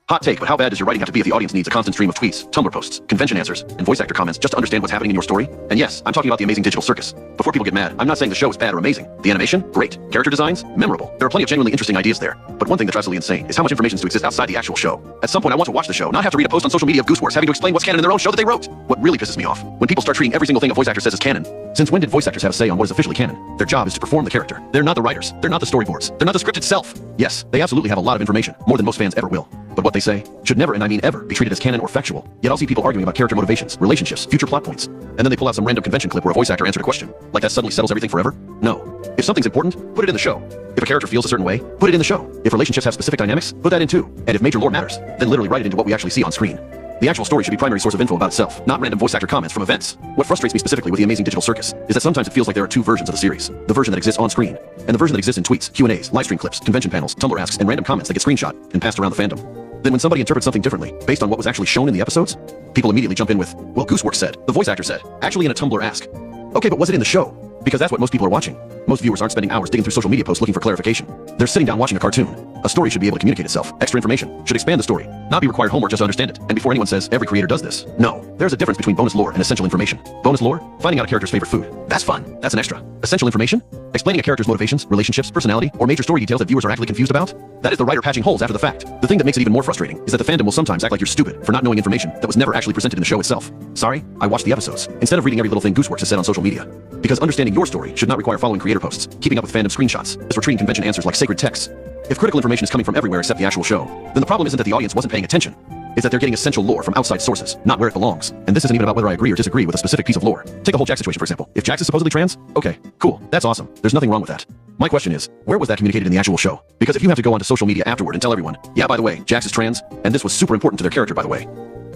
Hot take, but how bad does your writing have to be if the audience needs a constant stream of tweets, Tumblr posts, convention answers, and voice actor comments just to understand what's happening in your story? And yes, I'm talking about the Amazing Digital Circus. Before people get mad, I'm not saying the show is bad or amazing. The animation? Great. Character designs? Memorable. There are plenty of genuinely interesting ideas there. But one thing that's absolutely insane is how much information to exist outside the actual show. At some point I want to watch the show, not have to read a post on social media of Gooseworks having to explain what's canon in their own show that they wrote. What really pisses me off, when people start treating every single thing a voice actor says as canon. Since when did voice actors have a say on what is officially canon? Their job is to perform the character. They're not the writers. They're not the storyboards. They're not the script itself. Yes, they absolutely have a lot of information, more than most fans ever will. But what they say should never, and I mean ever, be treated as canon or factual. Yet I'll see people arguing about character motivations, relationships, future plot points. And then they pull out some random convention clip where a voice actor answered a question. Like that suddenly settles everything forever? No. If something's important, put it in the show. If a character feels a certain way, put it in the show. If relationships have specific dynamics, put that in too. And if major lore matters, then literally write it into what we actually see on screen. The actual story should be primary source of info about itself, not random voice actor comments from events. What frustrates me specifically with the Amazing Digital Circus is that sometimes it feels like there are two versions of the series. The version that exists on screen, and the version that exists in tweets, Q&As, livestream clips, convention panels, Tumblr asks, and random comments that get screenshot and passed around the fandom. Then when somebody interprets something differently, based on what was actually shown in the episodes, people immediately jump in with, well, Gooseworks said, the voice actor said, actually in a Tumblr ask. Okay, but was it in the show? Because that's what most people are watching. Most viewers aren't spending hours digging through social media posts looking for clarification. They're sitting down watching a cartoon. A story should be able to communicate itself. Extra information should expand the story, not be required homework just to understand it. And before anyone says, every creator does this. No, there's a difference between bonus lore and essential information. Bonus lore? Finding out a character's favorite food. That's fun. That's an extra. Essential information? Explaining a character's motivations, relationships, personality, or major story details that viewers are actually confused about? That is the writer patching holes after the fact. The thing that makes it even more frustrating is that the fandom will sometimes act like you're stupid for not knowing information that was never actually presented in the show itself. Sorry, I watched the episodes, instead of reading every little thing Gooseworks has said on social media. Because understanding your story should not require following creator posts, keeping up with fandom screenshots, or treating convention answers like sacred texts. If critical information is coming from everywhere except the actual show, then the problem isn't that the audience wasn't paying attention. It's that they're getting essential lore from outside sources, not where it belongs. And this isn't even about whether I agree or disagree with a specific piece of lore. Take the whole Jax situation, for example. If Jax is supposedly trans, okay, cool, that's awesome. There's nothing wrong with that. My question is, where was that communicated in the actual show? Because if you have to go onto social media afterward and tell everyone, yeah, by the way, Jax is trans, and this was super important to their character, by the way,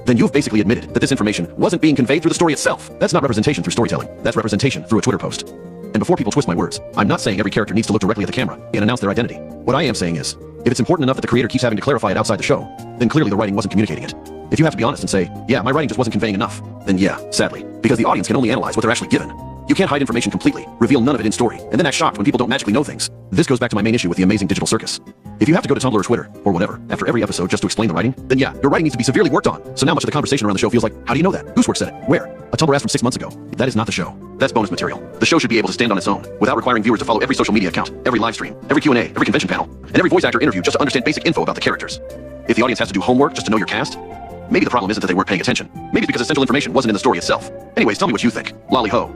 then you've basically admitted that this information wasn't being conveyed through the story itself. That's not representation through storytelling. That's representation through a Twitter post. And before people twist my words, I'm not saying every character needs to look directly at the camera and announce their identity. What I am saying is, if it's important enough that the creator keeps having to clarify it outside the show, then clearly the writing wasn't communicating it. If you have to be honest and say, yeah, my writing just wasn't conveying enough, then yeah, sadly, because the audience can only analyze what they're actually given. You can't hide information completely, reveal none of it in story, and then act shocked when people don't magically know things. This goes back to my main issue with the Amazing Digital Circus. If you have to go to Tumblr or Twitter, or whatever, after every episode just to explain the writing, then yeah, your writing needs to be severely worked on. So now much of the conversation around the show feels like, how do you know that? Gooseworks said it. Where? A Tumblr ask from 6 months ago. That is not the show. That's bonus material. The show should be able to stand on its own, without requiring viewers to follow every social media account, every live stream, every Q&A, every convention panel, and every voice actor interview just to understand basic info about the characters. If the audience has to do homework just to know your cast, maybe the problem isn't that they weren't paying attention. Maybe it's because essential information wasn't in the story itself. Anyways, tell me what you think. Lolly ho.